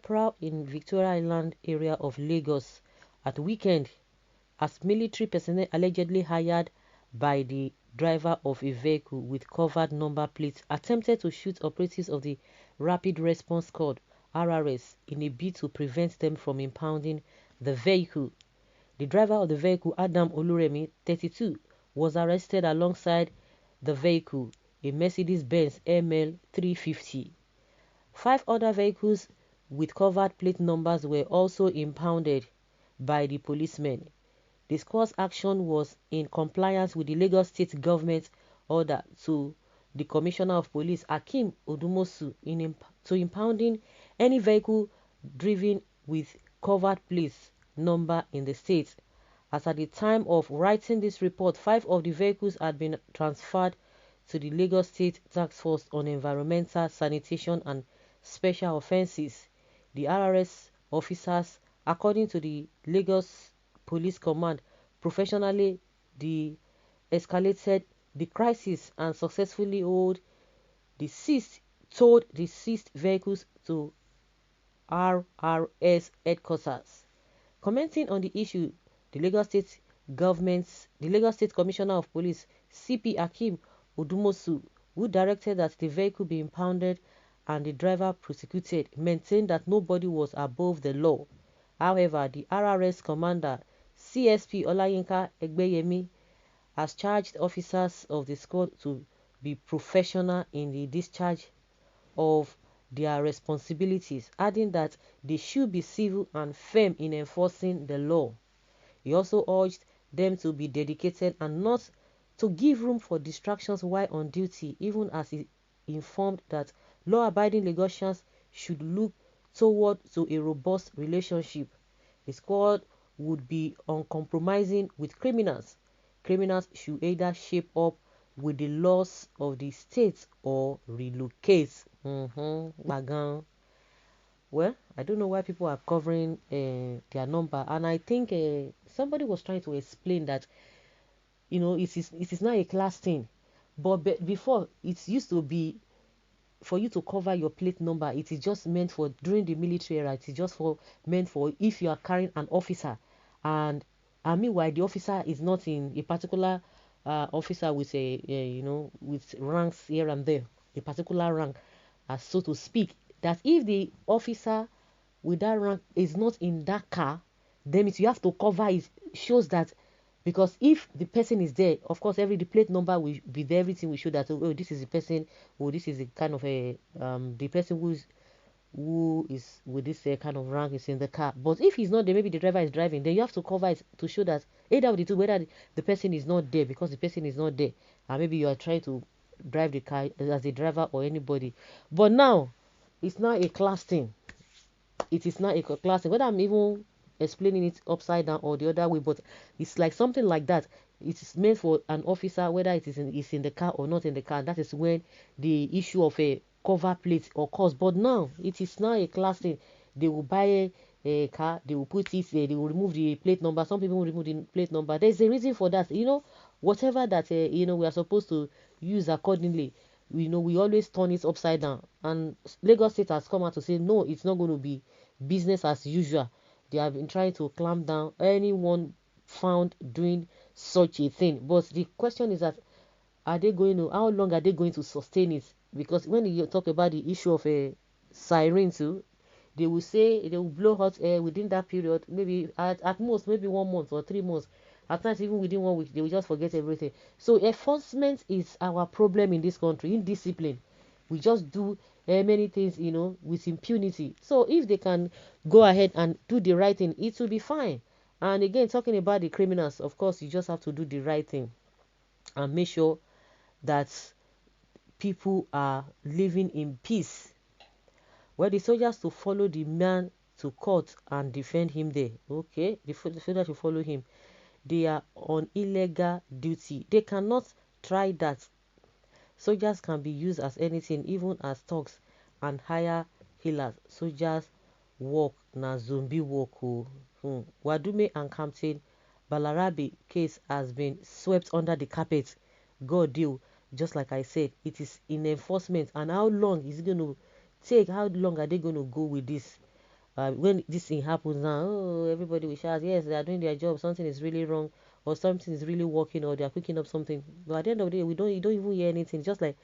prowl in Victoria Island area of Lagos at weekend as military personnel allegedly hired by the driver of a vehicle with covered number plates attempted to shoot operatives of the Rapid Response Squad (RRS) in a bid to prevent them from impounding the vehicle. The driver of the vehicle, Adam Oluremi, 32, was arrested alongside the vehicle, a Mercedes-Benz ML 350. 5 other vehicles with covered plate numbers were also impounded by the policemen. The squad's action was in compliance with the Lagos State government order to the Commissioner of Police, Hakeem Odumosu, to impounding any vehicle driven with covered plate number in the state. As at the time of writing this report, 5 of the vehicles had been transferred to the Lagos State Task Force on Environmental Sanitation and Special Offences. The RRS officers, according to the Lagos Police Command, professionally de-escalated the crisis and successfully towed the seized vehicles to RRS headquarters. Commenting on the issue, the Lagos State Commissioner of Police, CP Hakeem Odumosu, who directed that the vehicle be impounded and the driver prosecuted, maintained that nobody was above the law. However, the RRS commander, CSP Olayinka Egbeyemi, has charged officers of the squad to be professional in the discharge of their responsibilities, adding that they should be civil and firm in enforcing the law. He also urged them to be dedicated and not to give room for distractions while on duty, even as he informed that law-abiding Lagosians should look toward to a robust relationship. The squad would be uncompromising with criminals. Criminals should either shape up with the laws of the state or relocate. Well, I don't know why people are covering their number, and I think somebody was trying to explain that, it is not a class thing, but before it used to be for you to cover your plate number. It is just meant for during the military era. It is just meant for if you are carrying an officer, and meanwhile the officer is not in a particular officer with with ranks here and there, a particular rank, so to speak. That if the officer with that rank is not in that car, then you have to cover it. Shows that, because if the person is there, of course, the plate number will be there. Everything will show that, oh, this is the person, or this is the kind of the person who is with this kind of rank is in the car. But if he's not there, maybe the driver is driving, then you have to cover it to show that either of the two, whether the person is not there, because the person is not there, and maybe you are trying to drive the car as a driver or anybody. But now it's not a class thing. It is not a class thing. Whether I'm even explaining it upside down or the other way, but it's like something like that. It is meant for an officer, whether it is in the car or not in the car. That is when the issue of a cover plate occurs. But now it is not a class thing. They will buy a car, they will put it, they will remove the plate number. Some people will remove the plate number. There's a reason for that. Whatever that we are supposed to use accordingly. We always turn it upside down. And Lagos State has come out to say no, it's not going to be business as usual. They have been trying to clamp down anyone found doing such a thing. But the question is that, how long are they going to sustain it? Because when you talk about the issue of a siren too, they will say they will blow hot air within that period, maybe at most maybe 1 month or 3 months. At times even within 1 week, they will just forget everything. So enforcement is our problem in this country. Indiscipline. We just do many things, with impunity. So if they can go ahead and do the right thing, it will be fine. And again, talking about the criminals, of course, you just have to do the right thing and make sure that people are living in peace. Well, the soldiers to follow the man to court and defend him there. Okay, the soldiers to follow him. They are on illegal duty. They cannot try that. Soldiers can be used as anything, even as thugs and hire healers. Soldiers work na zombie work. Wadume and Captain Balarabe case has been swept under the carpet. God deal. Just like I said, it is in enforcement. And how long is it going to take? How long are they going to go with this? when this thing happens now, oh, everybody will shout, yes, they are doing their job, something is really wrong, or something is really working, or they are cooking up something. But at the end of the day, you don't even hear anything. Just like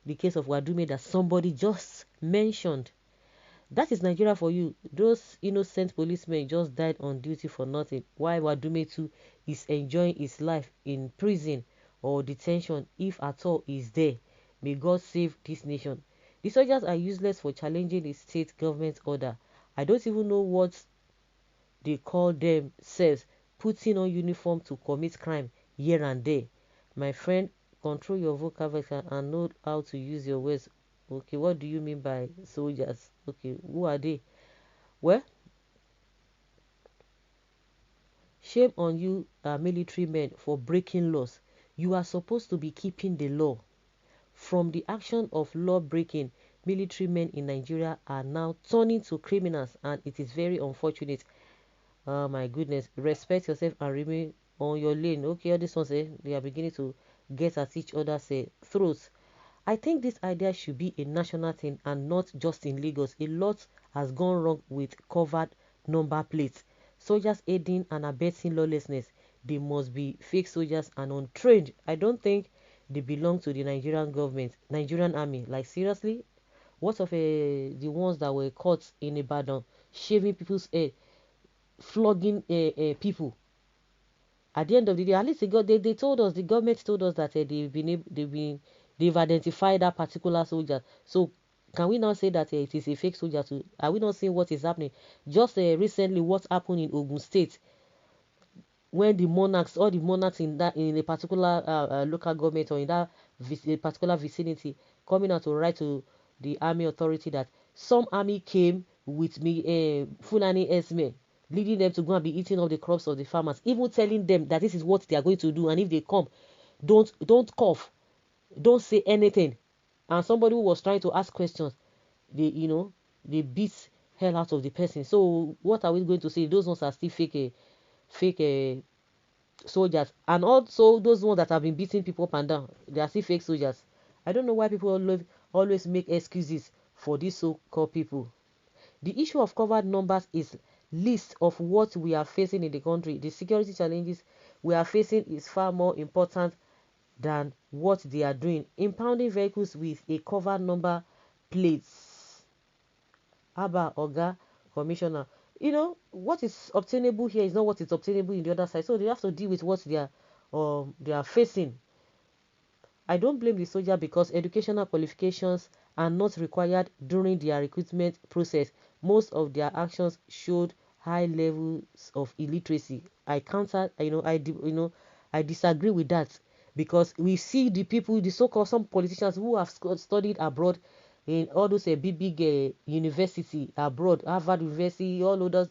the case of Wadume that somebody just mentioned. That is Nigeria for you. Those innocent policemen just died on duty for nothing. While Wadume too is enjoying his life in prison or detention, if at all is there. May God save this nation. The soldiers are useless for challenging the state government order. I don't even know what they call themselves, putting on uniform to commit crime here and there. My friend, control your vocabulary and know how to use your words. Okay, what do you mean by soldiers? Okay, who are they? Well, shame on you, military men, for breaking laws. You are supposed to be keeping the law. From the action of law breaking, military men in Nigeria are now turning to criminals, and it is very unfortunate. Oh my goodness, respect yourself and remain on your lane. Okay, all these ones, they are beginning to get at each other's throats. I think this idea should be a national thing and not just in Lagos. A lot has gone wrong with covered number plates. Soldiers aiding and abetting lawlessness. They must be fake soldiers and untrained. I don't think they belong to the Nigerian government, Nigerian army. Like seriously, what of the ones that were caught in Ibadan, shaving people's head, flogging people? At the end of the day, at least they told us, the government told us that they've identified that particular soldier. So can we now say that it is a fake soldier too? Are we not seeing what is happening? Just recently, what happened in Ogun State, when all the monarchs in a particular local government, or in that particular vicinity, coming out to write to the army authority that some army came with me, Fulani S-men, leading them to go and be eating up the crops of the farmers, even telling them that this is what they are going to do, and if they come, don't cough, don't say anything. And somebody who was trying to ask questions, they beat hell out of the person. So what are we going to say? Those ones are still fake soldiers. And also those ones that have been beating people up and down, they are still fake soldiers. I don't know why people always make excuses for these so-called people. The issue of covered numbers is list of what we are facing in the country. The security challenges we are facing is far more important than what they are doing. Impounding vehicles with a covered number plates. Abba, Oga, Commissioner. What is obtainable here is not what is obtainable in the other side. So they have to deal with what they are facing. I don't blame the soldier because educational qualifications are not required during their recruitment process. Most of their actions showed high levels of illiteracy. I disagree with that, because we see the people, the so-called some politicians who have studied abroad in all those big university abroad, Harvard University, all others,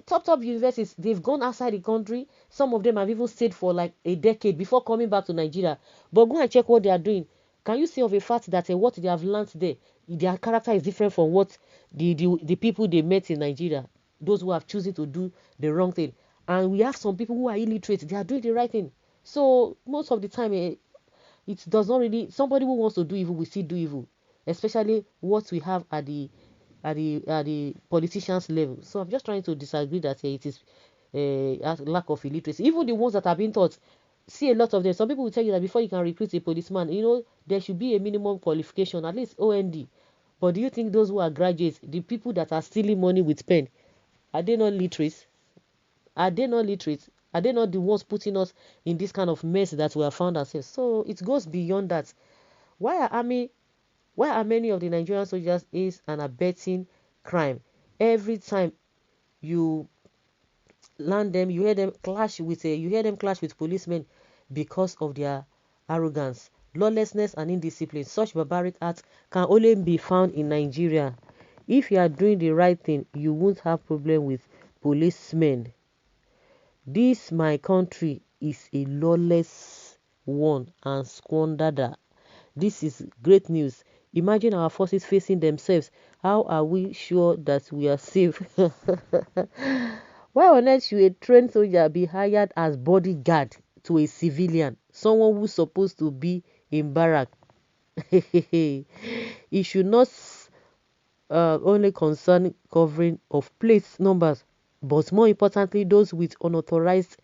top universities, they've gone outside the country. Some of them have even stayed for like a decade before coming back to Nigeria. But go and check what they are doing. Can you see of a fact that what they have learned there, their character is different from what the people they met in Nigeria, those who have chosen to do the wrong thing? And we have some people who are illiterate, they are doing the right thing. So most of the time, it does not really, somebody who wants to do evil will still do evil, especially what we have at the politicians level. So I'm just trying to disagree that it is a lack of illiteracy. Even the ones that have been taught, see a lot of them. Some people will tell you that before you can recruit a policeman, there should be a minimum qualification, at least OND. But do you think those who are graduates, the people that are stealing money with pen, are they not literate? Are they not literate? Are they not the ones putting us in this kind of mess that we have found ourselves? So it goes beyond that. Why are many of the Nigerian soldiers is and abetting crime? Every time you land them, you hear them clash with policemen because of their arrogance, lawlessness, and indiscipline. Such barbaric acts can only be found in Nigeria. If you are doing the right thing, you won't have problem with policemen. This my country is a lawless one and squandered. This is great news. Imagine our forces facing themselves. How are we sure that we are safe? Why on earth should a trained soldier be hired as bodyguard to a civilian, someone who's supposed to be in barrack? It should not only concern covering of plate numbers, but more importantly, those with unauthorized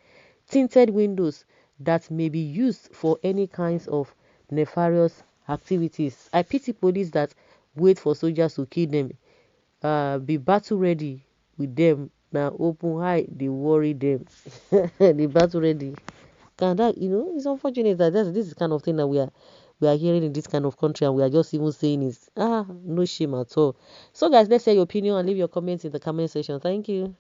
tinted windows that may be used for any kinds of nefarious activities. I pity police that wait for soldiers to kill them. Be battle ready with them. Now open high, they worry them. The battle ready. Can that, it's unfortunate that this is kind of thing that we are hearing in this kind of country, and we are just even saying is no shame at all. So guys, let's hear your opinion and leave your comments in the comment section. Thank you.